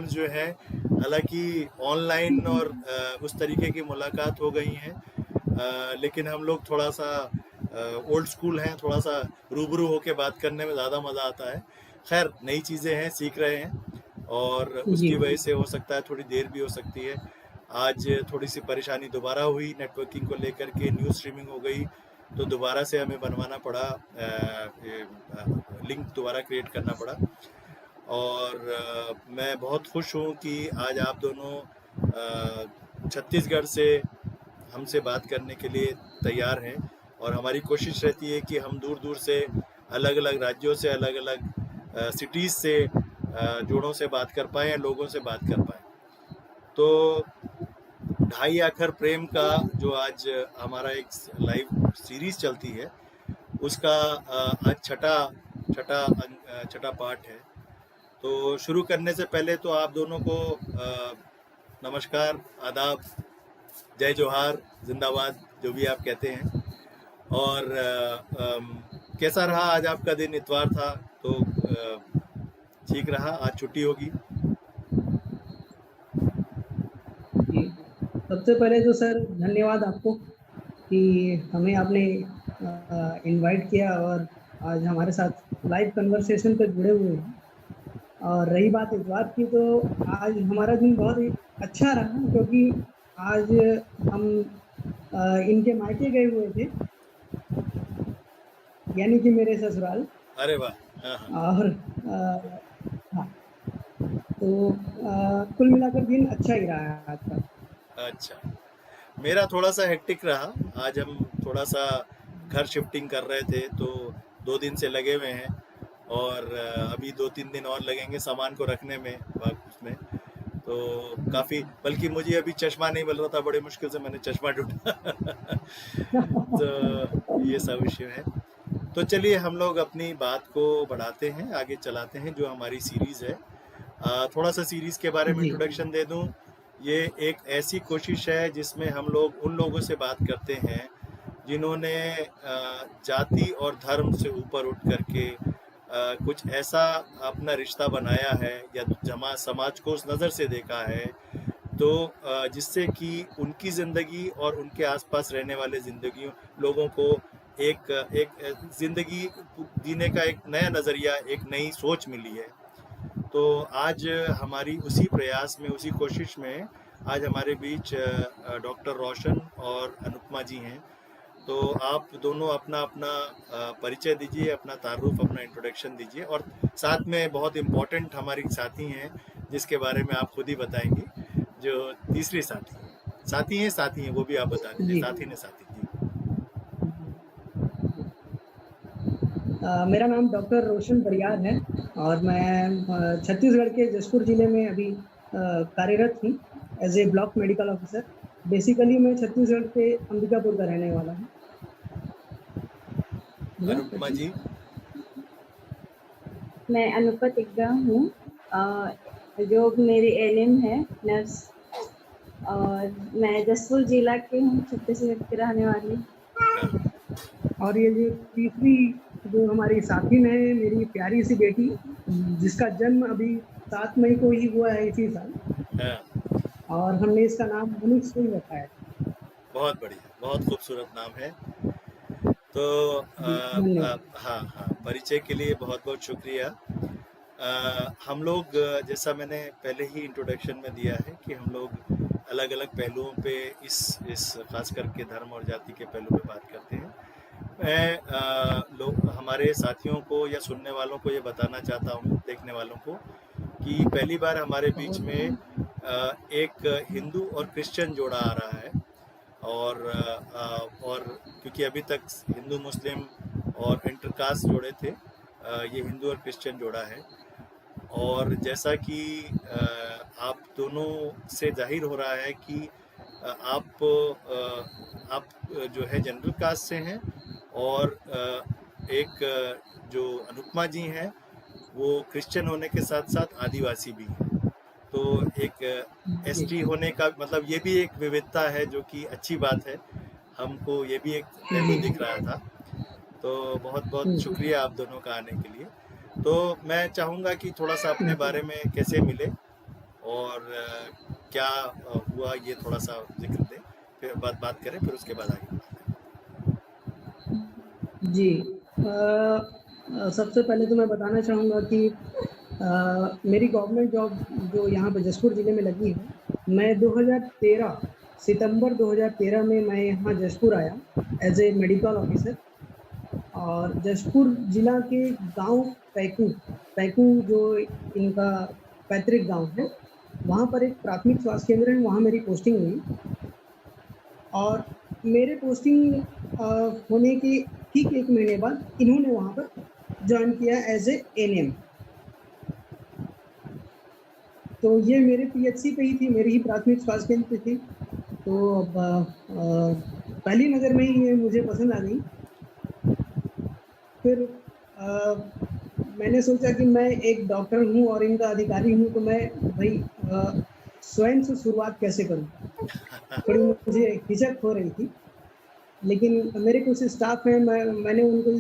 जो है, हालांकि ऑनलाइन और उस तरीके की मुलाकात हो गई हैं, लेकिन हम लोग थोड़ा सा ओल्ड स्कूल हैं, थोड़ा सा रूबरू होके बात करने में ज़्यादा मज़ा आता है। खैर, नई चीज़ें हैं, सीख रहे हैं और जी। उसकी वजह से हो सकता है थोड़ी देर भी हो सकती है। आज थोड़ी सी परेशानी दोबारा हुई नेटवर्किंग को लेकर के, न्यूज़ स्ट्रीमिंग हो गई, तो दोबारा से हमें बनवाना पड़ा, लिंक दोबारा क्रिएट करना पड़ा। और मैं बहुत खुश हूँ कि आज आप दोनों छत्तीसगढ़ से हमसे बात करने के लिए तैयार हैं, और हमारी कोशिश रहती है कि हम दूर दूर से, अलग अलग राज्यों से, अलग अलग सिटीज़ से, जोड़ों से बात कर पाएँ या लोगों से बात कर पाएँ। तो ढाई आखर प्रेम का जो आज हमारा एक लाइव सीरीज़ चलती है, उसका आज छठा पार्ट है। तो शुरू करने से पहले तो आप दोनों को नमस्कार, आदाब, जय जोहार, जिंदाबाद, जो भी आप कहते हैं। और कैसा रहा आज आपका दिन? इतवार था तो ठीक रहा? आज छुट्टी होगी? जी, सबसे पहले तो सर धन्यवाद आपको कि हमें आपने इनवाइट किया और आज हमारे साथ लाइव कन्वर्सेशन पे जुड़े हुए हैं। और रही बात इतवार की, तो आज हमारा दिन बहुत ही अच्छा रहा, क्योंकि आज हम इनके मायके गए हुए थे, यानी कि मेरे ससुराल। अरे वाह! हाँ हाँ। और हाँ, तो कुल मिलाकर दिन अच्छा ही रहा है आज का। अच्छा, मेरा थोड़ा सा हेक्टिक रहा। आज हम थोड़ा सा घर शिफ्टिंग कर रहे थे, तो 2 दिन से लगे हुए हैं, और अभी 2-3 दिन और लगेंगे सामान को रखने में, उसमें। तो काफ़ी, बल्कि मुझे अभी चश्मा नहीं मिल रहा था, बड़े मुश्किल से मैंने चश्मा ढूंढा। तो ये सब विषय है। तो चलिए हम लोग अपनी बात को बढ़ाते हैं, आगे चलाते हैं, जो हमारी सीरीज़ है। थोड़ा सा सीरीज़ के बारे में जी। इंट्रोडक्शन दे दूं। ये एक ऐसी कोशिश है जिसमें हम लोग उन लोगों से बात करते हैं जिन्होंने जाति और धर्म से ऊपर उठ करके कुछ ऐसा अपना रिश्ता बनाया है, या समाज को उस नज़र से देखा है, तो जिससे कि उनकी ज़िंदगी और उनके आसपास रहने वाले लोगों को एक एक ज़िंदगी जीने का एक नया नज़रिया, एक नई सोच मिली है। तो आज हमारी उसी प्रयास में, उसी कोशिश में, आज हमारे बीच डॉक्टर रोशन और अनुपमा जी हैं। तो आप दोनों अपना अपना परिचय दीजिए, अपना तारुफ, अपना इंट्रोडक्शन दीजिए, और साथ में बहुत इम्पोर्टेंट हमारी साथी हैं जिसके बारे में आप खुद ही बताएंगे, जो तीसरी साथी हैं, वो भी आप बता दीजिए। जी। साथी ने साथी जी। मेरा नाम डॉक्टर रोशन बरियार है, और मैं छत्तीसगढ़ के जसपुर जिले में अभी कार्यरत हूँ as a block medical officer. Basically मैं छत्तीसगढ़ के अंबिकापुर का रहने वाला हूँ। अनुपमा जी। मैं अनुपा तिग्गा हूँ, जो मेरी एलएम है नर्स, और मैं जसपुर जिला के हूँ, छत्तीसगढ़ की रहने वाली। और ये जो तीसरी जो हमारी साथी है, मेरी प्यारी सी बेटी, जिसका जन्म अभी 7 मई को ही हुआ है इसी साल, और हमने इसका नाम मनीष सिंह रखा है। बहुत बढ़िया, बहुत खूबसूरत नाम है। तो हाँ हाँ, परिचय के लिए बहुत बहुत शुक्रिया। हम लोग, जैसा मैंने पहले ही इंट्रोडक्शन में दिया है, कि हम लोग अलग अलग पहलुओं पे, इस खास करके धर्म और जाति के पहलू पे बात करते हैं। मैं हमारे साथियों को या सुनने वालों को ये बताना चाहता हूँ, देखने वालों को, कि पहली बार हमारे बीच में एक हिंदू और क्रिश्चियन जोड़ा आ रहा है। और क्योंकि अभी तक हिंदू मुस्लिम और इंटरकास्ट जोड़े थे, ये हिंदू और क्रिश्चियन जोड़ा है। और जैसा कि आप दोनों से जाहिर हो रहा है कि आप जो है जनरल कास्ट से हैं, और एक जो अनुपमा जी हैं, वो क्रिश्चियन होने के साथ साथ आदिवासी भी हैं। तो एक एसटी होने का मतलब ये भी एक विविधता है, जो कि अच्छी बात है। हमको ये भी एक पहलू दिख रहा था। तो बहुत बहुत शुक्रिया आप दोनों का आने के लिए। तो मैं चाहूँगा कि थोड़ा सा अपने बारे में कैसे मिले, और क्या हुआ ये थोड़ा सा जिक्र दें, फिर बात करें, फिर उसके बाद आगे जी। सबसे पहले तो मैं बताना चाहूँगा कि मेरी गवर्नमेंट जॉब जो यहाँ पे जशपुर ज़िले में लगी है, मैं 2013 सितंबर 2013 में मैं यहाँ जशपुर आया एज ए मेडिकल ऑफिसर। और जशपुर ज़िला के गांव पैकू जो इनका पैतृक गांव है, वहाँ पर एक प्राथमिक स्वास्थ्य केंद्र है, वहाँ मेरी पोस्टिंग हुई। और मेरे पोस्टिंग होने के ठीक 1 महीने बाद इन्होंने वहाँ पर जॉइन किया एज ए एएनएम। तो ये मेरे पीएचसी पे ही थी, मेरी ही प्राथमिक स्वास्थ्य केंद्र पे थी। तो पहली नज़र में ही ये मुझे पसंद आ गई। फिर मैंने सोचा कि मैं एक डॉक्टर हूँ और इनका अधिकारी हूँ, तो मैं भाई स्वयं से शुरुआत कैसे करूँ? थोड़ी मुझे हिचक हो रही थी, लेकिन मेरे कुछ स्टाफ हैं, मैंने उनको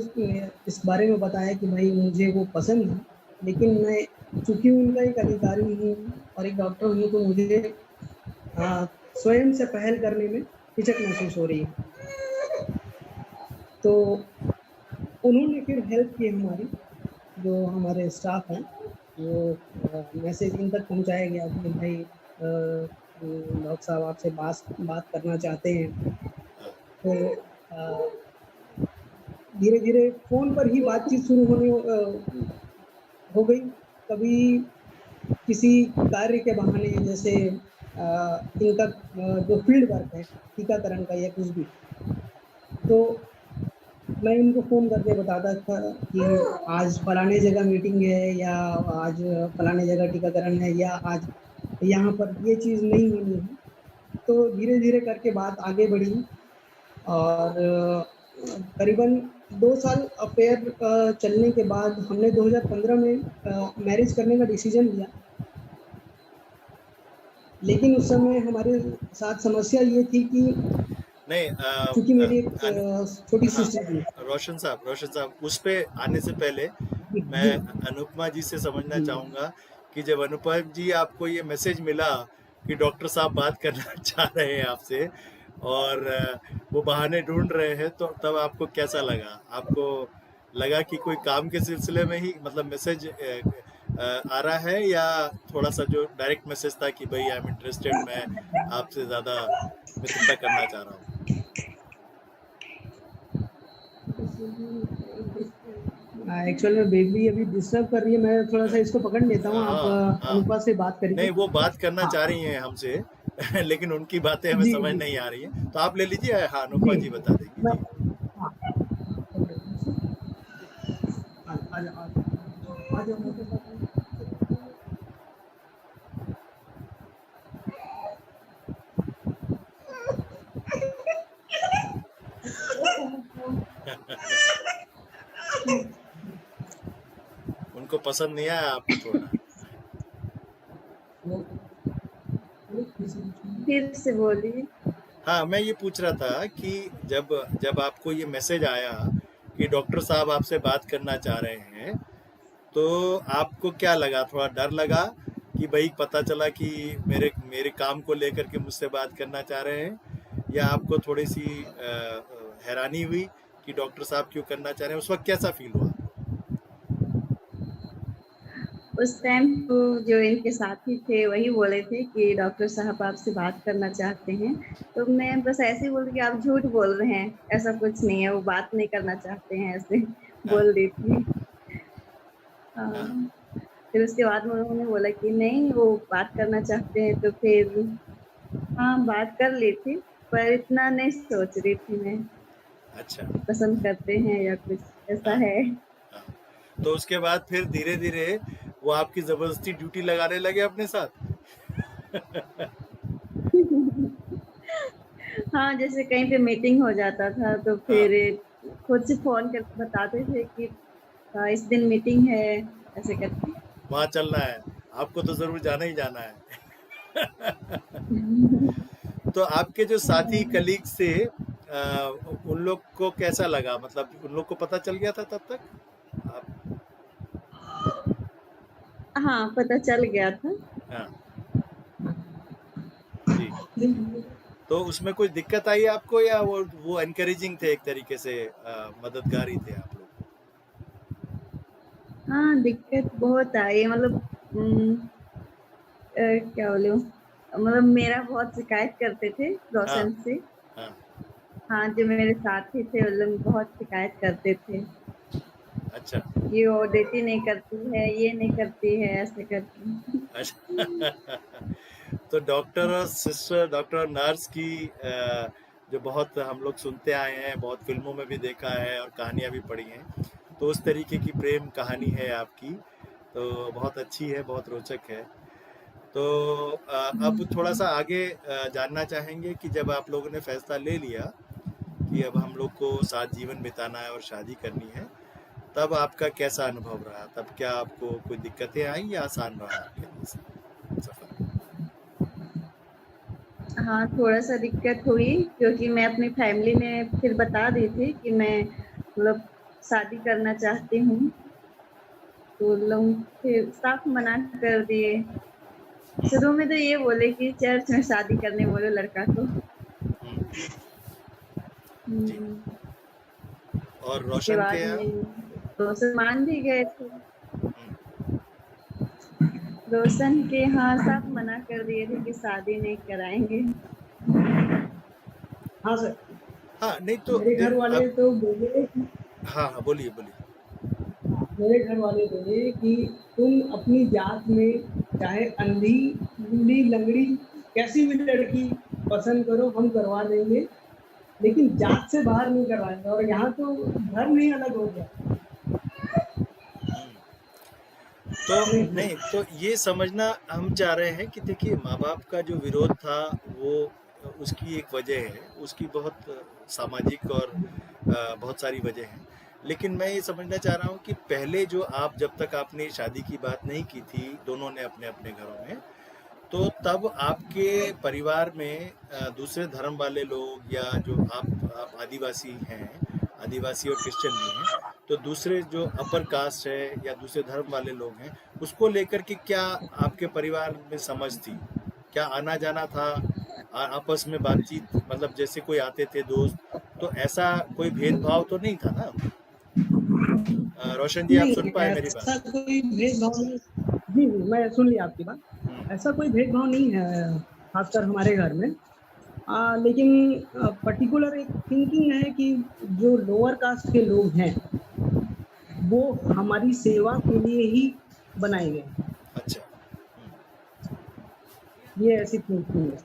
इस बारे में बताया कि भाई मुझे वो पसंद है, लेकिन मैं चूँकि उनका एक अधिकारी हूँ और एक डॉक्टर हूँ, तो मुझे स्वयं से पहल करने में हिचक महसूस हो रही है। तो उन्होंने फिर हेल्प की हमारी, जो हमारे स्टाफ हैं, वो मैसेज इन तक पहुंचाया गया कि भाई डॉक्टर साहब आपसे बात करना चाहते हैं। तो धीरे धीरे फ़ोन पर ही बातचीत शुरू हो गई। कभी किसी कार्य के बहाने, जैसे इनका जो फील्ड वर्क है टीकाकरण का या कुछ भी, तो मैं इनको फ़ोन करके बताता था कि आज फलाने जगह मीटिंग है, या आज फलाने जगह टीकाकरण है, या आज यहाँ पर ये चीज़ नहीं होनी है। तो धीरे धीरे करके बात आगे बढ़ी और करीबन 2 साल अफेयर चलने के बाद हमने 2015 में मैरिज करने का डिसीजन लिया। लेकिन उस समय हमारे साथ समस्या ये थी कि नहीं, क्योंकि मेरी एक छोटी सिस्टर थी। रोशन साहब, उस पे आने से पहले मैं अनुपमा जी से समझना चाहूँगा कि जब अनुपमा जी आपको ये मैसेज मिला कि डॉक्टर साहब बात करना चाह रहे हैं आपसे और वो बहाने ढूंढ रहे हैं, तो तब आपको कैसा लगा? आपको लगा कि कोई काम के सिलसिले में ही मतलब मैसेज आ रहा है, या थोड़ा सा जो डायरेक्ट मैसेज था कि भाई आई एम इंटरेस्टेड, मैं आपसे ज़्यादा मित्रता करना चाह रहा हूँ? एक्चुअल में बेबी अभी डिस्टर्ब कर रही है, मैं थोड़ा सा इसको पकड़ लेता हूँ। आप अनुपमा से बात करिए। नहीं, वो बात करना चाह रही हैं हमसे लेकिन उनकी बातें हमें समझ नहीं आ रही है, तो आप ले लीजिए। हाँ, अनुपमा जी बता देंगी जी। उनको पसंद नहीं आया आपको छोड़ना? फिर से बोलिए। हाँ, मैं ये पूछ रहा था कि जब आपको ये मैसेज आया कि डॉक्टर साहब आपसे बात करना चाह रहे हैं, तो आपको क्या लगा? थोड़ा डर लगा कि भाई पता चला कि मेरे काम को लेकर के मुझसे बात करना चाह रहे हैं, या आपको थोड़ी सी हैरानी हुई कि डॉक्टर साहब क्यों करना चाह रहे हैं? उस वक्त कैसा फील हुआ? उस टाइम तो जो इनके साथी थे वही बोले थे कि डॉक्टर साहब आपसे बात करना चाहते हैं, तो मैं बस ऐसे ही बोल कि आप झूठ बोल रहे हैं, ऐसा कुछ नहीं है, वो बात नहीं करना चाहते हैं, ऐसे बोल दी थी। फिर उसके बाद उन्होंने बोला कि नहीं, वो बात करना चाहते हैं, तो फिर हाँ बात कर ली थी, पर इतना नहीं सोच रही थी मैं। अच्छा, पसंद करते हैं या कुछ ऐसा है। तो उसके बाद फिर धीरे धीरे वो आपकी जबरदस्ती ड्यूटी लगाने लगे अपने साथ? हाँ, जैसे कहीं पे मीटिंग हो जाता था, तो फिर खुद से फोन करके बताते थे कि इस दिन मीटिंग है, ऐसे करके। वहाँ चलना है, आपको तो जरूर जाना ही जाना है। तो आपके जो साथी कलीग से उन लोग को कैसा लगा? मतलब उन लोग को पता चल गया था तब तक? आप हाँ, पता चल गया था। हाँ, तो उसमें कुछ दिक्कत आई आपको, या वो एनकरेजिंग थे एक तरीके से, मददगार ही थे आप लोग? हाँ, दिक्कत बहुत आई, मतलब क्या बोलूँ, मतलब मेरा बहुत शिकायत करते थे हाँ रोशन से। हाँ। हाँ, जो मेरे साथी थे वो लोग बहुत शिकायत करते थे अच्छा कि वो ड्यूटी नहीं करती है, ये नहीं करती है, ऐसे करती है। अच्छा। तो डॉक्टर और सिस्टर, डॉक्टर और नर्स की जो बहुत हम लोग सुनते आए हैं, बहुत फिल्मों में भी देखा है और कहानियां भी पढ़ी हैं, तो उस तरीके की प्रेम कहानी है आपकी, तो बहुत अच्छी है, बहुत रोचक है। तो अब थोड़ा सा आगे जानना चाहेंगे कि जब आप लोगों ने फैसला ले लिया कि अब हम लोग को साथ जीवन बिताना है और शादी करनी है, तब आपका कैसा अनुभव रहा? तब क्या आपको कोई दिक्कतें आई या आसान रहा आपके लिए सफर? हाँ, थोड़ा-सा दिक्कत हुई, क्योंकि मैं अपनी फैमिली में फिर बता दी थी कि मैं मतलब शादी करना चाहती हूँ, तो लोग फिर साफ मना कर दिए। शुरू में तो ये बोले कि चर्च में शादी करने बोलो लड़का को। जी। हुँ, और उसके रोशन के बाद यहाँ? में रोशन मान भी गए थे। हम्म, रोशन के यहाँ साफ मना कर दिए थे कि शादी नहीं कराएँगे। हाँ सर, हाँ नहीं तो मेरे घर वाले अब, तो बोले, हाँ हाँ बोलिए बोलिए। मेरे घर वाले बोले कि तुम अपनी जात में चाहे अंधी, लूली, लंगड़ी, कैसी भी लड़की पसंद करो, हम करवा देंगे, लेकिन जात से बाहर नहीं करवाएंगे। और यहाँ तो धर्म ही अलग हो गया। तो नहीं, तो ये समझना हम चाह रहे हैं कि देखिए, माँ बाप का जो विरोध था वो उसकी एक वजह है, उसकी बहुत सामाजिक और बहुत सारी वजह हैं। लेकिन मैं ये समझना चाह रहा हूँ कि पहले जो आप, जब तक आपने शादी की बात नहीं की थी दोनों ने अपने अपने घरों में, तो तब आपके परिवार में दूसरे धर्म वाले लोग, या जो आप आदिवासी हैं, आदिवासी और क्रिश्चियन भी हैं, तो दूसरे जो अपर कास्ट है या दूसरे धर्म वाले लोग हैं, उसको लेकर के क्या आपके परिवार में समझ थी? क्या आना जाना था, आपस में बातचीत, मतलब जैसे कोई आते थे दोस्त, तो ऐसा कोई भेदभाव तो नहीं था ना? रोशन जी, आप सुन नहीं, पाए मेरी बात? ऐसा कोई भेदभाव नहीं। जी, जी, मैं सुन लिया आपकी बात। ऐसा कोई भेदभाव नहीं है, खासकर हमारे घर में। लेकिन पर्टिकुलर एक थिंकिंग है कि जो लोअर कास्ट के लोग हैं, वो हमारी सेवा के लिए ही बनाए गए हैं। अच्छा। ये ऐसी थिंकिंग है।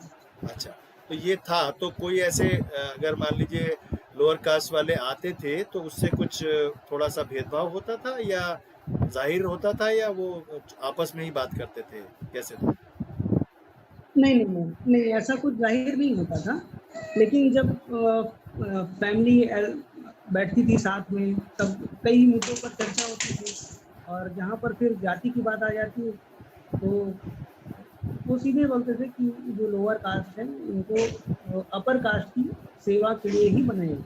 अच्छा, तो ये था, तो कोई ऐसे अगर मान लीजिए लोअर कास्ट वाले आते थे तो उससे कुछ थोड़ा सा भेदभाव होता था, या जाहिर होता था, या वो आपस में ही बात करते थे, कैसे था? नहीं, नहीं, नहीं, नहीं, ऐसा कुछ ज़ाहिर नहीं होता था। लेकिन जब फैमिली बैठती थी साथ में, तब कई मुद्दों पर चर्चा होती थी, और जहाँ पर फिर जाति की बात आ जाती, तो वो सीधे बोलते थे कि जो लोअर कास्ट है, उनको अपर कास्ट की सेवा के लिए ही बनाए गए।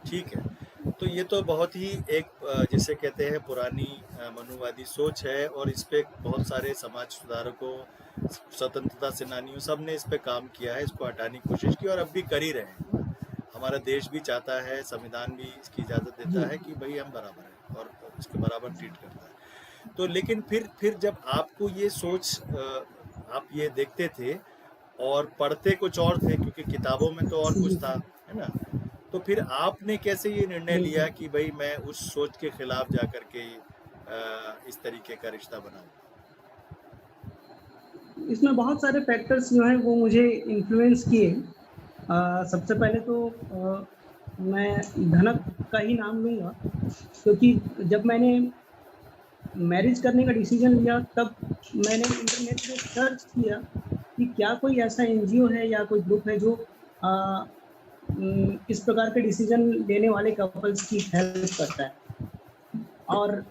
ठीक है, तो ये तो बहुत ही एक जिसे कहते हैं पुरानी मनुवादी सोच है, और इस पे बहुत सारे समाज सुधारकों, स्वतंत्रता सेनानियों, सब ने इस पे काम किया है, इसको हटाने की कोशिश की और अब भी कर ही रहे हैं। हमारा देश भी चाहता है, संविधान भी इसकी इजाज़त देता है कि भाई हम बराबर हैं और इसके बराबर ट्रीट करता है। तो लेकिन फिर जब आपको ये सोच आप ये देखते थे और पढ़ते कुछ और थे, क्योंकि किताबों में तो और कुछ था, है ना? तो फिर आपने कैसे ये निर्णय लिया कि भाई मैं उस सोच के खिलाफ जा कर के इस तरीके का रिश्ता बनाऊं? इसमें बहुत सारे फैक्टर्स जो हैं वो मुझे इन्फ्लुएंस किए। सबसे पहले तो मैं धनक का ही नाम लूँगा, क्योंकि जब मैंने मैरिज करने का डिसीजन लिया, तब मैंने इंटरनेट पे सर्च किया कि क्या कोई ऐसा एनजीओ है या कोई ग्रुप है जो इस प्रकार के डिसीजन लेने वाले कपल्स की हेल्प करता है। और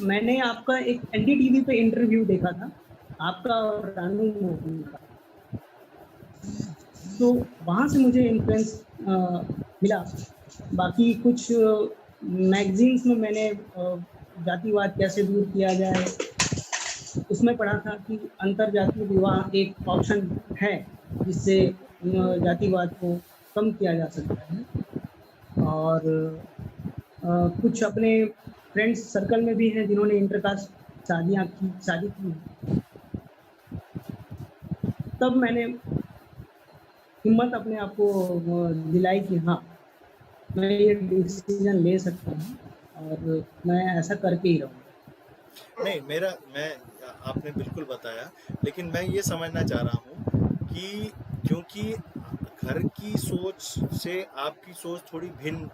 मैंने आपका एक एनडीटीवी पे इंटरव्यू देखा था, आपका और रानू मोहन का, तो वहाँ से मुझे इन्फ्लुएंस मिला। बाकी कुछ मैगजीन्स में मैंने जातिवाद कैसे दूर किया जाए, उसमें पढ़ा था कि अंतरजातीय विवाह एक ऑप्शन है जिससे जातिवाद को कम किया जा सकता है। और कुछ अपने फ्रेंड्स सर्कल में भी हैं जिन्होंने इंटरकास्ट शादी की। तब मैंने हिम्मत अपने आप को दिलाई कि हाँ, मैं ये डिसीजन ले सकता हूँ और मैं ऐसा करके ही रहूँगा। नहीं, मैं आपने बिल्कुल बताया, लेकिन मैं ये समझना चाह रहा हूँ कि क्योंकि घर की सोच से आपकी सोच थोड़ी भिन्न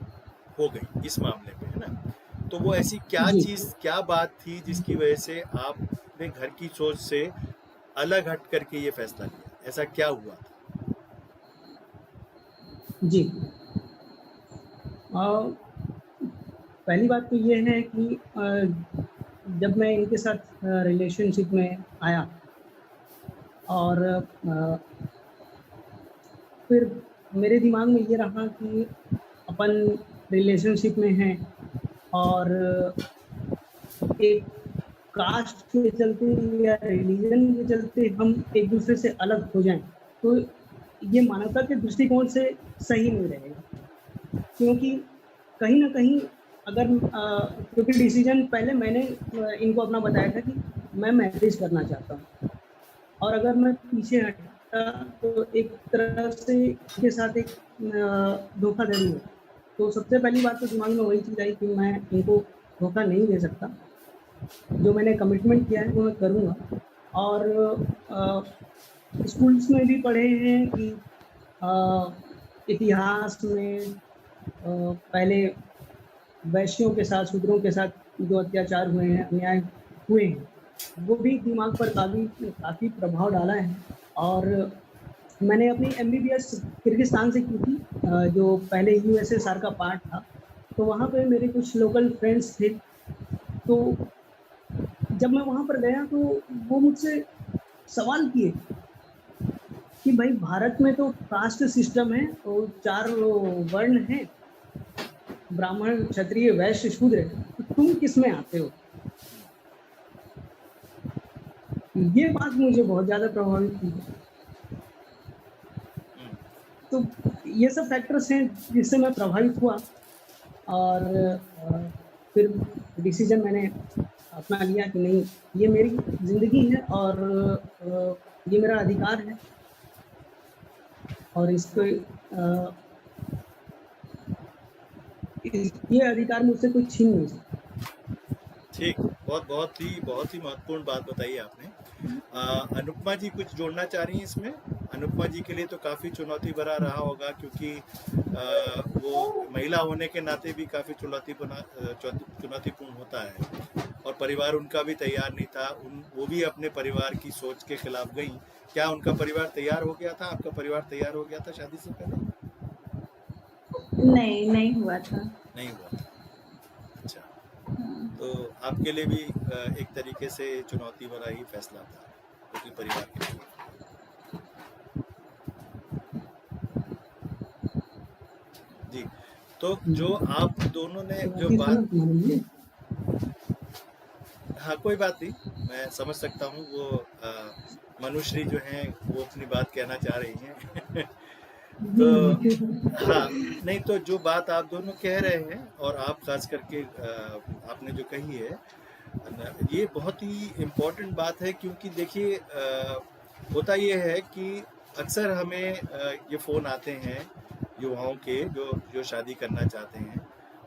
हो गई इस मामले में, है ना? तो वो ऐसी क्या जी। चीज़, क्या बात थी जिसकी वजह से आपने घर की सोच से अलग हट करके ये फैसला लिया? ऐसा क्या हुआ था? जी। पहली बात तो ये है कि जब मैं इनके साथ रिलेशनशिप में आया और फिर मेरे दिमाग में ये रहा कि अपन रिलेशनशिप में हैं और एक कास्ट के चलते या रिलीजन के चलते हम एक दूसरे से अलग हो जाएं, तो ये मानवता के दृष्टिकोण से सही नहीं रहेगा। क्योंकि कहीं न कहीं अगर क्योंकि डिसीजन पहले मैंने इनको अपना बताया था कि मैं मैरिज करना चाहता हूँ और अगर मैं पीछे हटा तो एक तरह से इनके साथ एक धोखाधड़ी है। तो सबसे पहली बात तो दिमाग में वही चीज़ आई कि मैं इनको धोखा नहीं दे सकता। जो मैंने कमिटमेंट किया है वो मैं करूँगा। और स्कूल्स में भी पढ़े हैं कि इतिहास में पहले वैश्यों के साथ, शूद्रों के साथ जो अत्याचार हुए हैं, अन्याय हुए हैं, वो भी दिमाग पर काफ़ी प्रभाव डाला है। और मैंने अपनी एमबीबीएस किर्गिस्तान से की थी, जो पहले यूएसएसआर का पार्ट था। तो वहाँ पे मेरे कुछ लोकल फ्रेंड्स थे। तो जब मैं वहाँ पर गया तो वो मुझसे सवाल किए कि भाई भारत में तो कास्ट सिस्टम है और 4 वर्ण हैं, ब्राह्मण, क्षत्रिय, वैश्य, शूद्र, तो तुम किस में आते हो? ये बात मुझे बहुत ज़्यादा प्रभावित की। तो ये सब फैक्टर्स हैं जिससे मैं प्रभावित हुआ और फिर डिसीजन मैंने अपना लिया कि नहीं, ये मेरी ज़िंदगी है और ये मेरा अधिकार है और इसको ये अधिकार मुझसे कोई छीन नहीं सकता। ठीक, बहुत ही महत्वपूर्ण बात बताई आपने। अनुपमा जी कुछ जोड़ना चाह रही हैं इसमें? अनुपमा जी के लिए तो काफ़ी चुनौती भरा रहा होगा, क्योंकि वो महिला होने के नाते भी काफ़ी चुनौतीपूर्ण होता है और परिवार उनका भी तैयार नहीं था। वो भी अपने परिवार की सोच के खिलाफ गई। क्या उनका परिवार तैयार हो गया था? आपका परिवार तैयार हो गया था शादी से पहले? नहीं हुआ था। नहीं हुआ था। अच्छा, तो आपके लिए भी एक तरीके से चुनौती भरा ही फैसला था, क्योंकि परिवार के लिए। जी, तो जो आप दोनों ने जो बात, हाँ कोई बात नहीं, मैं समझ सकता हूँ। वो मनुश्री जो हैं वो अपनी बात कहना चाह रही हैं। तो हाँ, नहीं तो जो बात आप दोनों कह रहे हैं और आप खास करके आपने जो कही है, ये बहुत ही इम्पोर्टेंट बात है। क्योंकि देखिए होता ये है कि अक्सर हमें ये फ़ोन आते हैं युवाओं के जो शादी करना चाहते हैं,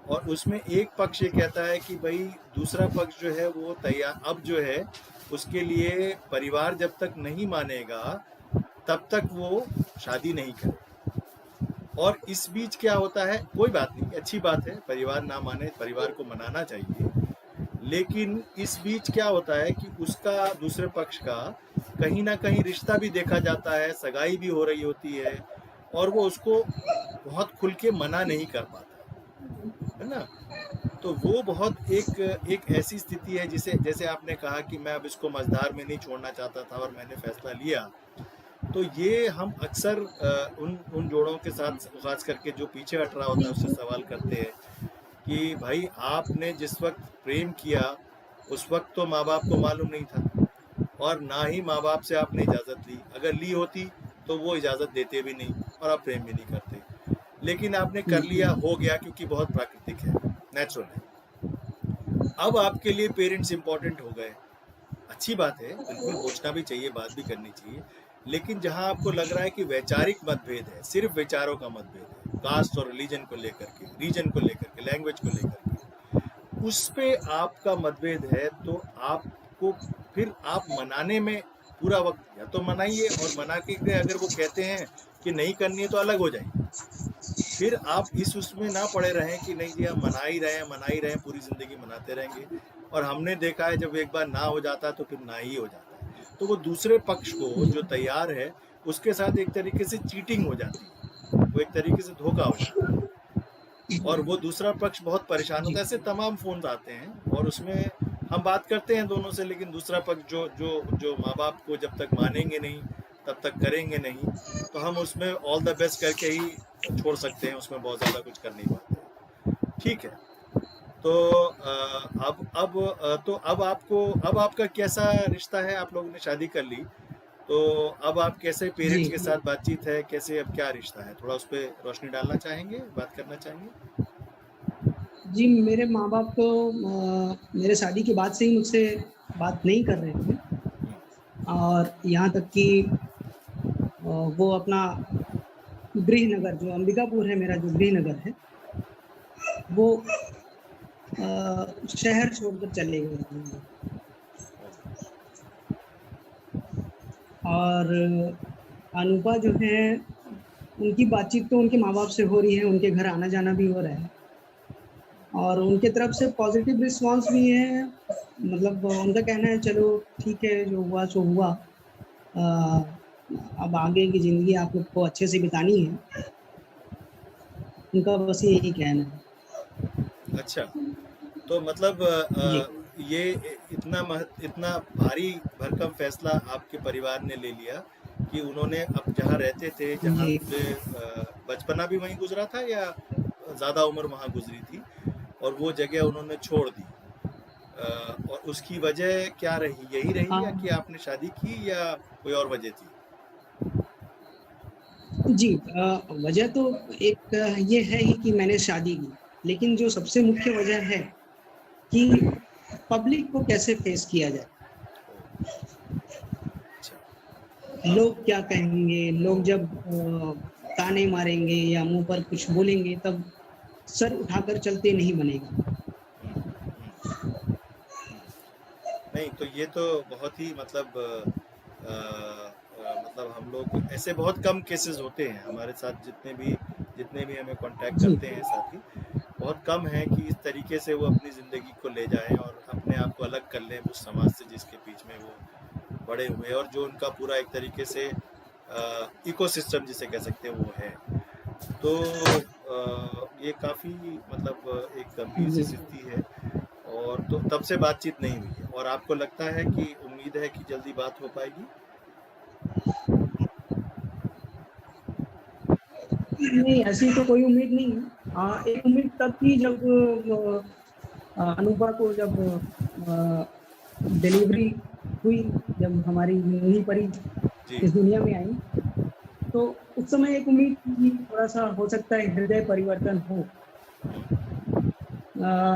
और उसमें एक पक्ष ये कहता है कि भाई दूसरा पक्ष जो है वो तैयार, अब जो है उसके लिए परिवार जब तक नहीं मानेगा तब तक वो शादी नहीं करे। और इस बीच क्या होता है, कोई बात नहीं, अच्छी बात है, परिवार ना माने, परिवार को मनाना चाहिए, लेकिन इस बीच क्या होता है कि उसका, दूसरे पक्ष का कहीं ना कहीं रिश्ता भी देखा जाता है, सगाई भी हो रही होती है, और वो उसको बहुत खुल के मना नहीं कर पाता है ना। तो वो बहुत एक ऐसी स्थिति है जिसे, जैसे आपने कहा कि मैं अब इसको मझधार में नहीं छोड़ना चाहता था और मैंने फैसला लिया। तो ये हम अक्सर उन जोड़ों के साथ, खास करके जो पीछे हट रहा होता है, उससे सवाल करते हैं कि भाई आपने जिस वक्त प्रेम किया उस वक्त तो माँ बाप को मालूम नहीं था, और ना ही माँ बाप से आपने इजाज़त ली। अगर ली होती तो वो इजाज़त देते भी नहीं और आप प्रेम भी नहीं करते, लेकिन आपने कर लिया, हो गया, क्योंकि बहुत प्राकृतिक है, नेचुरल है। अब आपके लिए पेरेंट्स इंपॉर्टेंट हो गए, अच्छी बात है, बिल्कुल पूछना भी चाहिए, बात भी करनी चाहिए, लेकिन जहां आपको लग रहा है कि वैचारिक मतभेद है, सिर्फ विचारों का मतभेद है, कास्ट और रिलीजन को लेकर के, रीजन को लेकर के, लैंग्वेज को लेकर के, उस पे आपका मतभेद है, तो आपको फिर आप मनाने में पूरा वक्त, या तो मनाइए, और मना के अगर वो कहते हैं कि नहीं करनी है तो अलग हो जाइए। फिर आप इस उसमें ना पड़े रहें कि नहीं जी हम मना ही रहे हैं, पूरी जिंदगी मनाते रहेंगे। और हमने देखा है जब एक बार ना हो जाता है तो फिर ना ही हो जाता है, तो वो दूसरे पक्ष को जो तैयार है उसके साथ एक तरीके से चीटिंग हो जाती है, वो एक तरीके से धोखा हो जाता है, और वो दूसरा पक्ष बहुत परेशान होता है। ऐसे तमाम फोन आते हैं और उसमें हम बात करते हैं दोनों से, लेकिन दूसरा पक्ष जो जो जो माँ बाप को जब तक मानेंगे नहीं तब तक करेंगे नहीं, तो हम उसमें ऑल द बेस्ट करके ही छोड़ सकते हैं, उसमें बहुत ज़्यादा कुछ कर नहीं पाते। ठीक है, तो अब आपका कैसा रिश्ता है? आप लोगों ने शादी कर ली, तो अब आप कैसे पेरेंट्स के साथ बातचीत है, कैसे अब क्या रिश्ता है? थोड़ा उस पर रोशनी डालना चाहेंगे, बात करना चाहेंगे? जी, मेरे माँ बाप तो मेरे शादी के बाद से ही मुझसे बात नहीं कर रहे थे, और यहाँ तक कि वो अपना गृहनगर, जो अंबिकापुर है मेरा जो गृहनगर है, वो शहर छोड़कर चले गए थे। और अनुपा जो है, उनकी बातचीत तो उनके माँ बाप से हो रही है, उनके घर आना जाना भी हो रहा है, और उनके तरफ से पॉजिटिव रिस्पांस भी है। मतलब उनका कहना है चलो ठीक है, जो हुआ सो हुआ, अब आगे की ज़िंदगी आप लोग को अच्छे से बितानी है, उनका बस यही कहना है। अच्छा, तो मतलब ये इतना भारी भरकम फैसला आपके परिवार ने ले लिया कि उन्होंने अब जहाँ रहते थे, जहाँ बचपना भी वहीं गुजरा था या ज़्यादा उम्र वहाँ गुजरी थी, और वो जगह उन्होंने छोड़ दी, और उसकी वजह क्या रही? यही रही या कि आपने शादी की या कोई और वजह थी? जी, वजह तो एक ये है ही कि मैंने शादी की, लेकिन जो सबसे मुख्य वजह है कि पब्लिक को कैसे फेस किया जाए। लोग क्या कहेंगे, लोग जब ताने मारेंगे या मुंह पर कुछ बोलेंगे, तब सर उठाकर चलते नहीं बनेगा। नहीं, तो ये तो बहुत ही मतलब हम लोग ऐसे बहुत कम केसेस होते हैं हमारे साथ, जितने भी हमें कांटेक्ट करते हैं साथी, बहुत कम है कि इस तरीके से वो अपनी ज़िंदगी को ले जाएं और अपने आप को अलग कर लें उस समाज से जिसके बीच में वो बड़े हुए, और जो उनका पूरा एक तरीके से इकोसिस्टम जिसे कह सकते हैं वो है। तो ये काफ़ी मतलब एक गंभीर सी स्थिति है, और तो तब से बातचीत नहीं हुई है, और आपको लगता है कि उम्मीद है कि जल्दी बात हो पाएगी? नहीं, ऐसी तो कोई उम्मीद नहीं है। एक उम्मीद तब थी जब अनुपा को जब डिलीवरी हुई, जब हमारी नींव परी इस दुनिया में आई, तो उस समय एक उम्मीद थी थोड़ा सा हो सकता है हृदय परिवर्तन हो,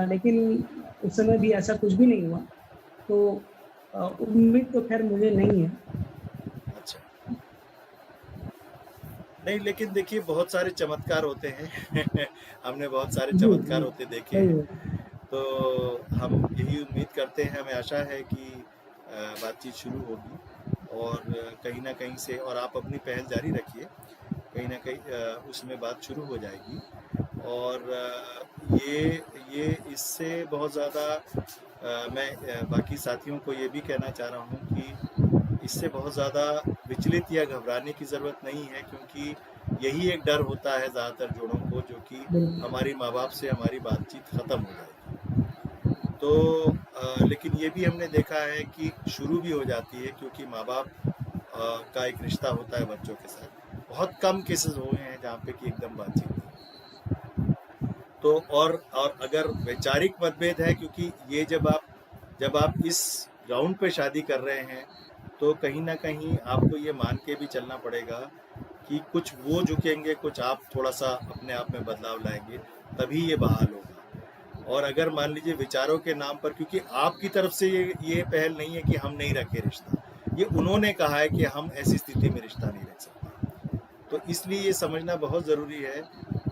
लेकिन उस समय भी ऐसा कुछ भी नहीं हुआ, तो उम्मीद तो खैर मुझे नहीं है। अच्छा, नहीं, लेकिन देखिए बहुत सारे चमत्कार होते हैं हमने बहुत सारे चमत्कार होते देखे हैं, तो हम यही उम्मीद करते हैं, हमें आशा है कि बातचीत शुरू होगी और कहीं ना कहीं से, और आप अपनी पहल जारी रखिए, कहीं ना कहीं उसमें बात शुरू हो जाएगी। और ये इससे बहुत ज़्यादा मैं बाकी साथियों को ये भी कहना चाह रहा हूँ कि इससे बहुत ज़्यादा विचलित या घबराने की ज़रूरत नहीं है, क्योंकि यही एक डर होता है ज़्यादातर जोड़ों को, जो कि हमारी माँ बाप से हमारी बातचीत ख़त्म हो जाएगी। तो लेकिन ये भी हमने देखा है कि शुरू भी हो जाती है, क्योंकि माँ बाप का एक रिश्ता होता है बच्चों के साथ। बहुत कम केसेस हुए हैं जहाँ पे कि एकदम बातचीत नहीं। तो और अगर वैचारिक मतभेद है, क्योंकि ये जब आप इस ग्राउंड पे शादी कर रहे हैं तो कहीं न कहीं आपको ये मान के भी चलना पड़ेगा कि कुछ वो झुकेंगे, कुछ आप थोड़ा-सा अपने आप में बदलाव लाएँगे, तभी ये बहाल होगा। और अगर मान लीजिए विचारों के नाम पर, क्योंकि आपकी तरफ से ये पहल नहीं है कि हम नहीं रखें रिश्ता, ये उन्होंने कहा है कि हम ऐसी स्थिति में रिश्ता नहीं रख सकते। तो इसलिए ये समझना बहुत ज़रूरी है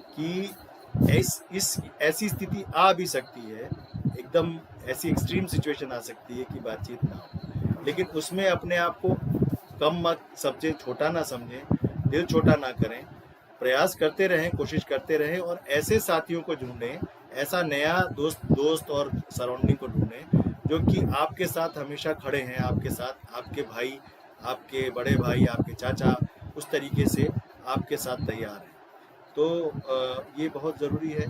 कि ऐसी स्थिति आ भी सकती है, एकदम ऐसी एक्सट्रीम सिचुएशन आ सकती है कि बातचीत ना हो, लेकिन उसमें अपने आप को कम मत समझें, छोटा ना समझें, दिल छोटा ना करें, प्रयास करते रहें, कोशिश करते रहें और ऐसे साथियों को ढूंढें, ऐसा नया दोस्त और सराउंडिंग को ढूंढें जो कि आपके साथ हमेशा खड़े हैं, आपके साथ, आपके भाई, आपके बड़े भाई, आपके चाचा, उस तरीके से आपके साथ तैयार हैं। तो ये बहुत ज़रूरी है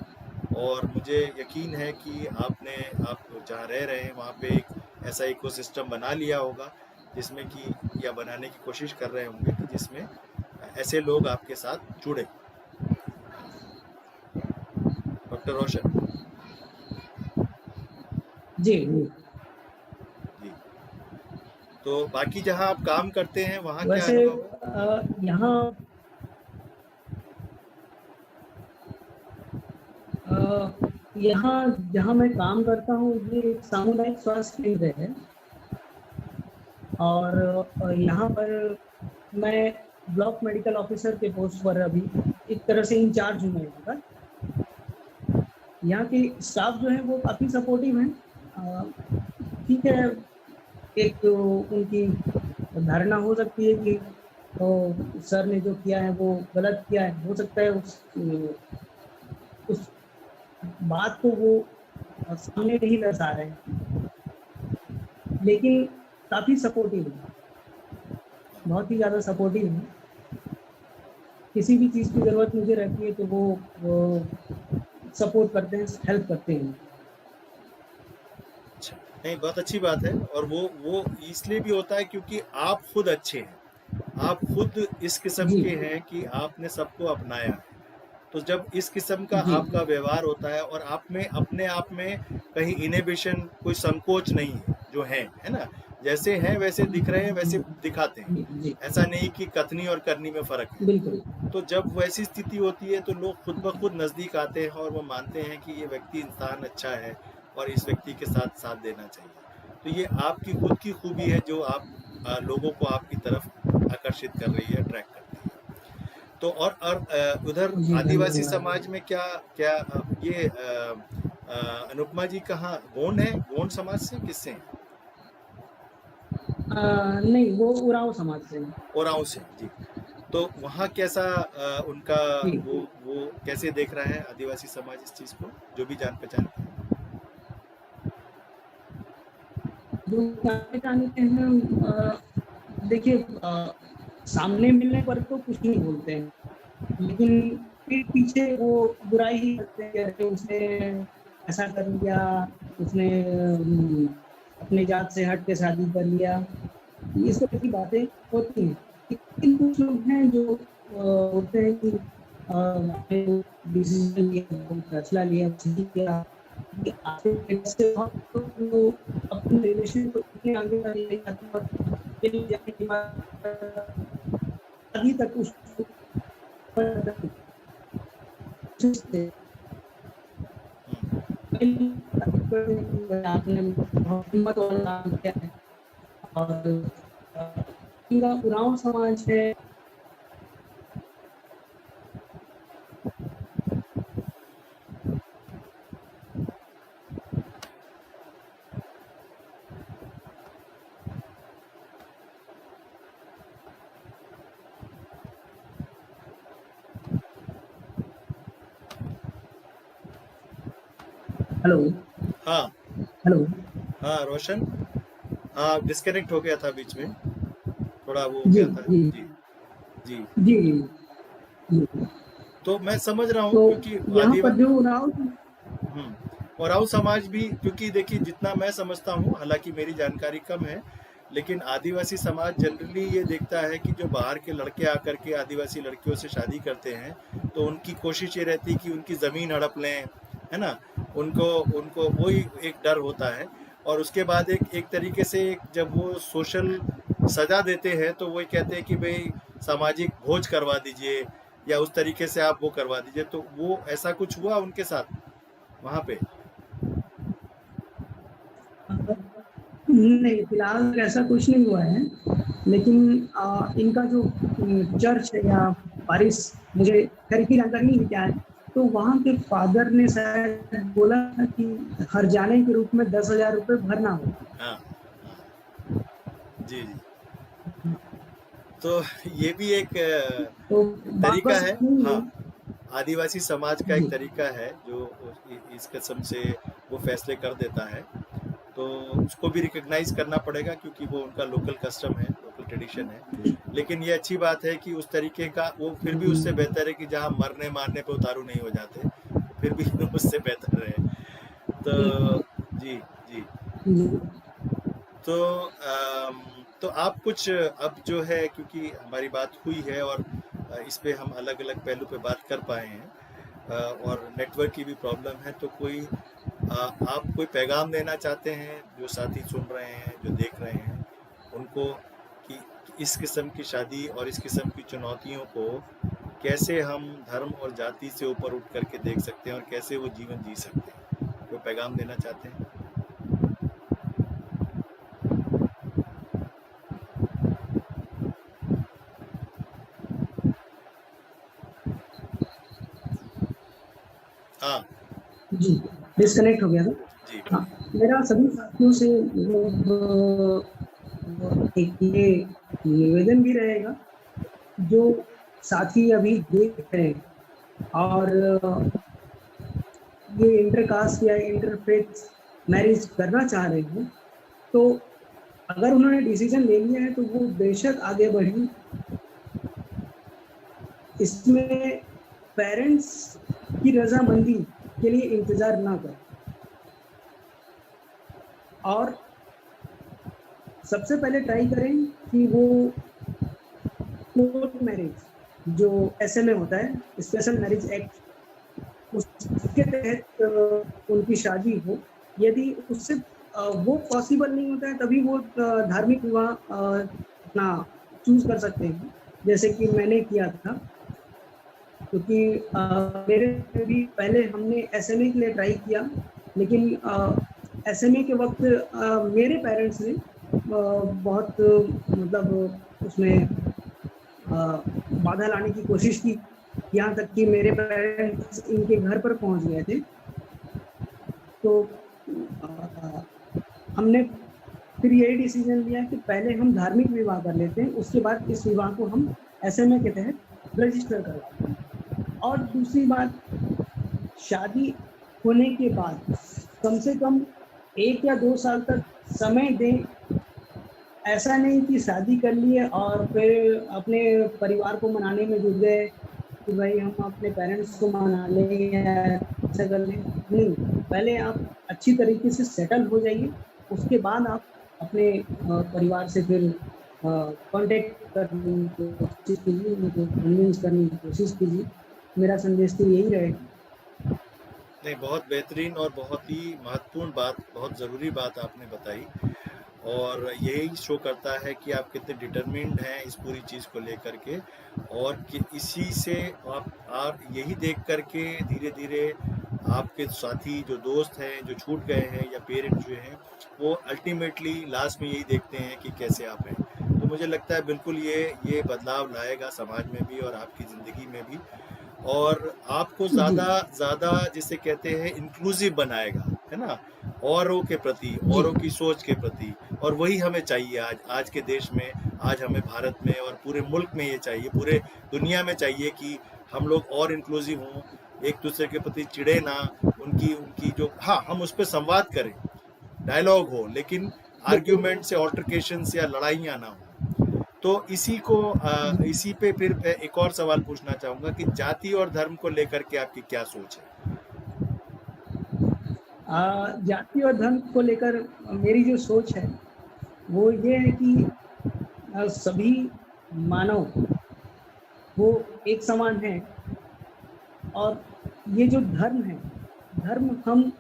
और मुझे यकीन है कि आप जहाँ रह रहे हैं वहाँ पे एक ऐसा इकोसिस्टम बना लिया होगा जिसमें कि, या बनाने की कोशिश कर रहे होंगे कि जिसमें ऐसे लोग आपके साथ जुड़े। डॉक्टर रोशन जी जी, तो बाकी जहाँ आप काम करते हैं वहाँ क्या वैसे अनुभव? यहाँ जहाँ मैं काम करता हूँ ये एक सामुदायिक स्वास्थ्य केंद्र है और यहाँ पर मैं ब्लॉक मेडिकल ऑफिसर के पोस्ट पर अभी एक तरह से इंचार्ज हूँ मैं यहाँ का। यहाँ के स्टाफ जो है वो काफ़ी सपोर्टिव हैं। ठीक है, एक तो उनकी धारणा हो सकती है कि तो सर ने जो किया है वो गलत किया है, हो सकता है उस बात को वो सामने नहीं दर्शा रहे हैं, लेकिन काफ़ी सपोर्टिव है, बहुत ही ज़्यादा सपोर्टिव है। किसी भी चीज़ की ज़रूरत मुझे रहती है तो वो सपोर्ट करते हैं, हेल्प करते हैं। अच्छा, नहीं, बहुत अच्छी बात है। और वो इसलिए भी होता है क्योंकि आप खुद अच्छे हैं, आप खुद इस किस्म के हैं कि आपने सबको अपनाया है। तो जब इस किस्म का आपका व्यवहार होता है और आप में अपने आप में कहीं इनहिबिशन, कोई संकोच नहीं है, जो है ना, जैसे हैं वैसे दिख रहे हैं, वैसे दिखाते हैं, ऐसा नहीं कि कथनी और करनी में फर्क है। बिल्कुल। तो जब वैसी स्थिति होती है तो लोग खुद ब खुद नज़दीक आते हैं और वो मानते हैं कि ये व्यक्ति इंसान अच्छा है और इस व्यक्ति के साथ देना चाहिए। तो ये आपकी खुद की खूबी है जो आप लोगों को आपकी तरफ आकर्षित कर रही है, अट्रैक्ट करती है। तो और उधर आदिवासी समाज में क्या क्या ये अनुपमा जी कहाँ गोंड है? गोंड समाज से किससे हैं? नहीं, वो उरांव समाज से। उरांव से, जी। तो वहाँ कैसा उनका वो कैसे देख रहा है आदिवासी समाज इस चीज को, जो भी जान पहचान है? जो जानते हैं, देखिए, सामने मिलने पर तो कुछ नहीं बोलते हैं, लेकिन पीठ पीछे वो बुराई ही करते हैं कि उसने ऐसा कर लिया, उसने अपने जात से हट के शादी कर लिया, इस तरह की बातें होती हैं। लेकिन कुछ लोग हैं जो बोलते हैं कि डिसीजन लिया, फैसला लिया, सही किया, अपने रिलेशन को इतने आगे कर ले जाते हैं और जाने के बाद अभी तक उसको आपने बहुत हिम्मत वाला काम किया है। और उरांव समाज है, हेलो। हाँ हेलो। हाँ रोशन, हाँ डिस्कनेक्ट हो गया था बीच में, थोड़ा वो हो गया था। जी जी जी जी। तो मैं समझ रहा हूँ तो क्योंकि यहाँ पर जो उरांव समाज भी, क्योंकि देखिए जितना मैं समझता हूँ, हालांकि मेरी जानकारी कम है, लेकिन आदिवासी समाज जनरली ये देखता है कि जो बाहर के लड़के आकर के आदिवासी लड़कियों से शादी करते हैं तो उनकी कोशिश ये रहती है कि उनकी ज़मीन हड़प लें, है ना, उनको वही एक डर होता है। और उसके बाद एक तरीके से जब वो सोशल सजा देते हैं तो वही कहते हैं कि भाई सामाजिक भोज करवा दीजिए या उस तरीके से आप वो करवा दीजिए। तो वो ऐसा कुछ हुआ उनके साथ वहां पे? नहीं, फिलहाल ऐसा कुछ नहीं हुआ है, लेकिन इनका जो चर्च है या पारिश, मुझे खैर की जानकारी नहीं क्या है, तो वहाँ के फादर ने शायद बोला था कि हर्जाने के रूप में 10,000 रुपये भरना होगा। हाँ, हाँ, जी जी। तो ये भी एक तो तरीका वापस है, नहीं हाँ, हुई। आदिवासी समाज का एक जी तरीका है जो इस किस्म से वो फैसले कर देता है। तो उसको भी रिकग्नाइज करना पड़ेगा क्योंकि वो उनका लोकल कस्टम है, लोकल ट्रेडिशन है। लेकिन ये अच्छी बात है कि उस तरीके का वो फिर भी उससे बेहतर है कि जहाँ मरने मारने पे उतारू नहीं हो जाते, फिर भी उससे बेहतर है। तो जी जी। जी। तो आप कुछ अब जो है, क्योंकि हमारी बात हुई है और इस पे हम अलग अलग पहलू पे बात कर पाए हैं और नेटवर्क की भी प्रॉब्लम है, तो कोई आप कोई पैगाम देना चाहते हैं जो साथी सुन रहे हैं, जो देख रहे हैं उनको, कि इस किस्म की शादी और इस किस्म की चुनौतियों को कैसे हम धर्म और जाति से ऊपर उठ करके देख सकते हैं और कैसे वो जीवन जी सकते हैं? कोई पैगाम देना चाहते हैं? हाँ जी, डिस्कनेक्ट हो गया था। जी। हाँ, मेरा सभी साथियों से एक ये निवेदन भी रहेगा, जो साथी अभी देख रहे हैं और ये इंटरकास्ट या इंटरफेथ मैरिज करना चाह रहे हैं, तो अगर उन्होंने डिसीजन ले लिया है तो वो बेशक आगे बढ़ें। इसमें पेरेंट्स की रजामंदी के लिए इंतजार ना करें। और सबसे पहले ट्राई करें कि वो कोर्ट मैरिज जो SMA होता है, स्पेशल मैरिज एक्ट, उसके तहत उनकी शादी हो। यदि उससे वो पॉसिबल नहीं होता है तभी वो धार्मिक विवाह अपना चूज कर सकते हैं, जैसे कि मैंने किया था। क्योंकि मेरे भी पहले हमने SMA के लिए ट्राई किया, लेकिन SMA के वक्त मेरे पेरेंट्स ने बहुत मतलब उसमें बाधा लाने की कोशिश की, यहाँ तक कि मेरे पेरेंट्स इनके घर पर पहुंच गए थे। तो हमने फिर यही डिसीजन लिया कि पहले हम धार्मिक विवाह कर लेते हैं, उसके बाद इस विवाह को हम SMA के तहत रजिस्टर करवाते हैं। और दूसरी बात, शादी होने के बाद कम से कम 1 या 2 साल तक समय दें। ऐसा नहीं कि शादी कर लिए और फिर अपने परिवार को मनाने में जुट गए कि भाई हम अपने पेरेंट्स को मना लें या ऐसा कर लें। नहीं, पहले आप अच्छी तरीके से सेटल हो जाइए, उसके बाद आप अपने परिवार से फिर कांटेक्ट करने की कोशिश कीजिए, उनको कन्विंस करने की कोशिश कीजिए। मेरा संदेश तो यही रहेगा। नहीं, बहुत बेहतरीन और बहुत ही महत्वपूर्ण बात, बहुत ज़रूरी बात आपने बताई, और यही शो करता है कि आप कितने डिटरमिन्ड हैं इस पूरी चीज़ को लेकर के, और कि इसी से आप यही देख करके धीरे धीरे आपके साथी जो दोस्त हैं जो छूट गए हैं या पेरेंट्स जो हैं, वो अल्टीमेटली लास्ट में यही देखते हैं कि कैसे आप हैं। तो मुझे लगता है बिल्कुल ये बदलाव लाएगा समाज में भी और आपकी ज़िंदगी में भी, और आपको ज़्यादा जिसे कहते हैं इंक्लूसिव बनाएगा, है ना, औरों के प्रति, औरों की सोच के प्रति। और वही हमें चाहिए आज के देश में, आज हमें भारत में और पूरे मुल्क में ये चाहिए, पूरे दुनिया में चाहिए कि हम लोग और इंक्लूसिव हों, एक दूसरे के प्रति चिढ़े ना, उनकी जो, हाँ, हम उस पर संवाद करें, डायलॉग हो, लेकिन आर्ग्यूमेंट से, ऑल्टरकेशन से या लड़ाइयाँ ना हो। तो इसी पे फिर एक और सवाल पूछना चाहूँगा कि जाति और धर्म को लेकर के आपकी क्या सोच है? जाति और धर्म को लेकर मेरी जो सोच है वो ये है कि सभी मानव वो एक समान है, और ये जो धर्म है, धर्म हम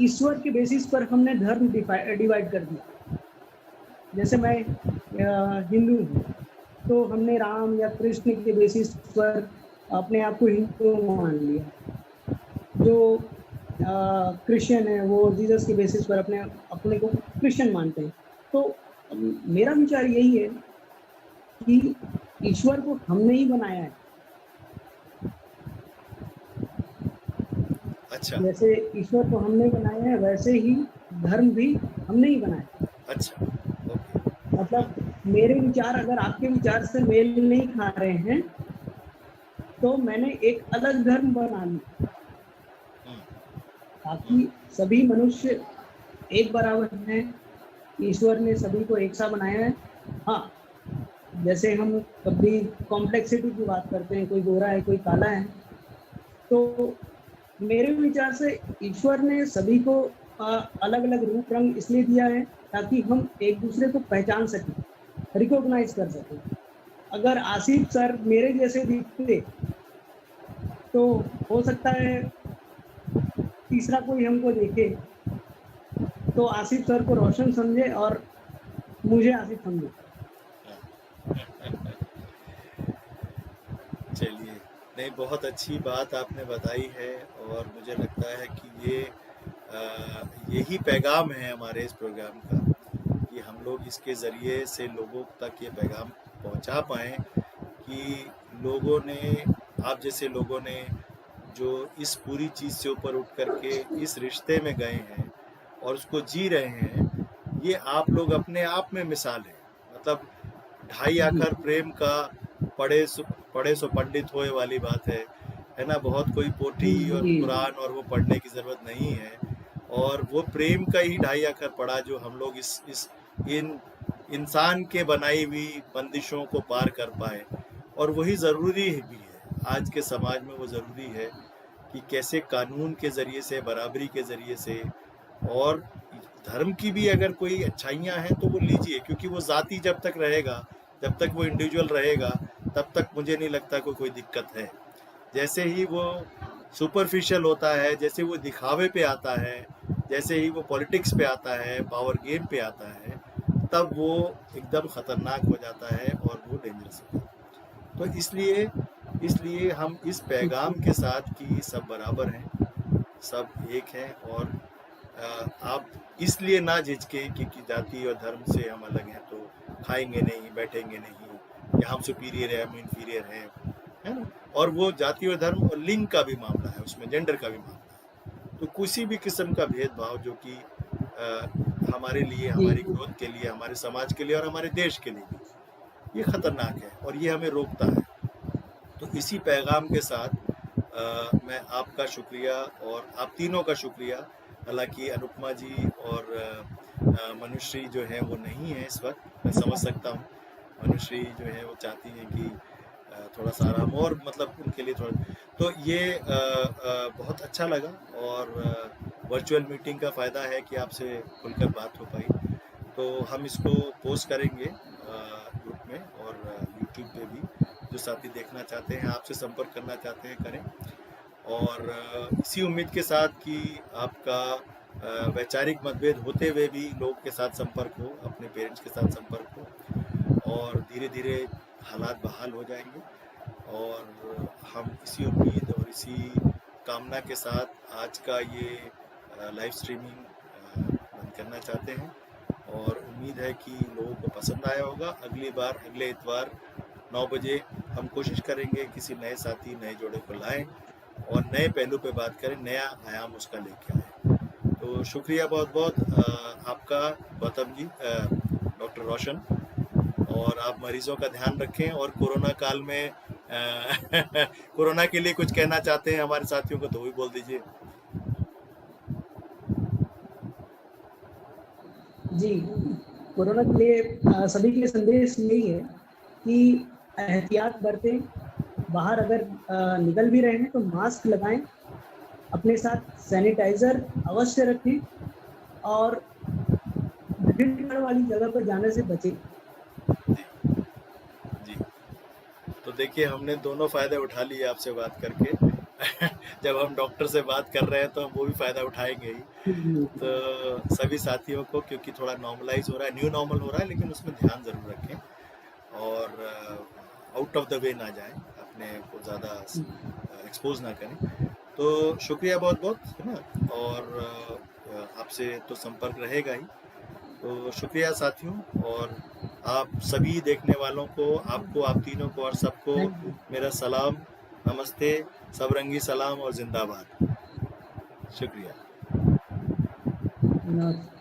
ईश्वर के बेसिस पर हमने धर्म डिवाइड कर दिया। जैसे मैं हिंदू हैं, तो हमने राम या कृष्ण के बेसिस पर अपने आप को हिंदू मान लिया। जो क्रिश्चियन है वो जीसस के बेसिस पर अपने को क्रिश्चियन मानते हैं। तो मेरा विचार यही है कि ईश्वर को हमने ही बनाया है। अच्छा जैसे ईश्वर को हमने बनाया है वैसे ही धर्म भी हमने ही बनाया। अच्छा ओके मतलब मेरे विचार अगर आपके विचार से मेल नहीं खा रहे हैं तो मैंने एक अलग धर्म बना लिया ताकि सभी मनुष्य एक बराबर हैं। ईश्वर ने सभी को एक सा बनाया है। हाँ, जैसे हम कभी कॉम्प्लेक्सिटी की बात करते हैं, कोई गोरा है कोई काला है, तो मेरे विचार से ईश्वर ने सभी को अलग अलग रूप रंग इसलिए दिया है ताकि हम एक दूसरे को पहचान सकें, रिकॉग्नाइज कर सकें। अगर आसिफ सर मेरे जैसे दिखते तो हो सकता है तीसरा कोई हमको देखे तो आसिफ सर को रोशन समझे और मुझे आसिफ समझे। चलिए, नहीं बहुत अच्छी बात आपने बताई है और मुझे लगता है कि यही पैगाम है हमारे इस प्रोग्राम का कि हम लोग इसके ज़रिए से लोगों तक ये पैगाम पहुंचा पाएँ कि लोगों ने, आप जैसे लोगों ने जो इस पूरी चीज़ से ऊपर उठ करके इस रिश्ते में गए हैं और उसको जी रहे हैं, ये आप लोग अपने आप में मिसाल है। मतलब ढाई आखर प्रेम का पढ़े सो पंडित होए वाली बात है ना। बहुत कोई पोथी और कुरान और वो पढ़ने की ज़रूरत नहीं है, और वो प्रेम का ही ढाई आखर पढ़ा जो हम लोग इन इंसान के बनाई हुई बंदिशों को पार कर पाए। और वही ज़रूरी भी है आज के समाज में, वो ज़रूरी है कि कैसे कानून के ज़रिए से, बराबरी के ज़रिए से, और धर्म की भी अगर कोई अच्छाइयाँ हैं तो वो लीजिए, क्योंकि वो ज़ाती जब तक रहेगा, जब तक वो इंडिविजुअल रहेगा, तब तक मुझे नहीं लगता कोई दिक्कत है। जैसे ही वो सुपरफिशियल होता है, जैसे वो दिखावे पे आता है, जैसे ही वो पॉलिटिक्स पे आता है, पावर गेम पे आता है, तब वो एकदम ख़तरनाक हो जाता है और वो डेंजरस होता है। तो इसलिए हम इस पैगाम के साथ कि सब बराबर हैं, सब एक हैं, और आप इसलिए ना झिझके कि जाति और धर्म से हम अलग हैं तो खाएंगे नहीं, बैठेंगे नहीं, या हम सुपीरियर है, हम इन्फीरियर हैं, है ना। और वो जाति और धर्म और लिंग का भी मामला है, उसमें जेंडर का भी मामला है। तो किसी भी किस्म का भेदभाव जो कि हमारे लिए, हमारी ग्रोथ के लिए, हमारे समाज के लिए और हमारे देश के लिए भी ये खतरनाक है और ये हमें रोकता है। तो इसी पैगाम के साथ मैं आपका शुक्रिया और आप तीनों का शुक्रिया, हालांकि अनुपमा जी और मनुश्री जो है वो नहीं है इस वक्त, मैं समझ सकता हूँ। मनुश्री जो है वो चाहती है कि थोड़ा सा आराम, और मतलब उनके लिए थोड़ा, तो ये बहुत अच्छा लगा। और वर्चुअल मीटिंग का फ़ायदा है कि आपसे खुलकर बात हो पाई। तो हम इसको पोस्ट करेंगे ग्रुप में और यूट्यूब पे भी, जो साथी देखना चाहते हैं, आपसे संपर्क करना चाहते हैं, करें। और इसी उम्मीद के साथ कि आपका वैचारिक मतभेद होते हुए भी लोग के साथ संपर्क हो, अपने पेरेंट्स के साथ संपर्क हो, और धीरे धीरे हालात बहाल हो जाएंगे। और हम इसी उम्मीद और इसी कामना के साथ आज का ये लाइव स्ट्रीमिंग बंद करना चाहते हैं, और उम्मीद है कि लोगों को पसंद आया होगा। अगली बार अगले इतवार 9 बजे हम कोशिश करेंगे किसी नए साथी, नए जोड़े को लाएं और नए पहलू पे बात करें, नया आयाम उसका लेके आए। तो शुक्रिया बहुत बहुत आपका गौतम जी, डॉक्टर रोशन, और आप मरीजों का ध्यान रखें। और कोरोना काल में कोरोना के लिए कुछ कहना चाहते हैं हमारे साथियों को तो भी बोल दीजिए। जी, कोरोना के लिए सभी के लिए संदेश यही है कि एहतियात बरतें, बाहर अगर निकल भी रहे हैं तो मास्क लगाएं, अपने साथ सैनिटाइजर अवश्य रखें, और भीड़ वाली जगह पर जाने से बचें। जी, तो देखिए हमने दोनों फ़ायदे उठा लिए आपसे बात करके, जब हम डॉक्टर से बात कर रहे हैं तो हम वो भी फ़ायदा उठाएँगे ही। जी, तो सभी साथियों को, क्योंकि थोड़ा नॉर्मलाइज़ हो रहा है, न्यू नॉर्मल हो रहा है, लेकिन उसमें ध्यान ज़रूर रखें और आउट ऑफ द वे ना जाएँ, अपने को ज़्यादा एक्सपोज़ ना करें। तो शुक्रिया बहुत-बहुत, है ना? और आपसे तो संपर्क रहेगा ही। तो शुक्रिया साथियों, और आप सभी देखने वालों को, आपको, आप तीनों को और सबको थैंक यू। मेरा सलाम, नमस्ते, सबरंगी सलाम और ज़िंदाबाद। शुक्रिया। नमस्ते।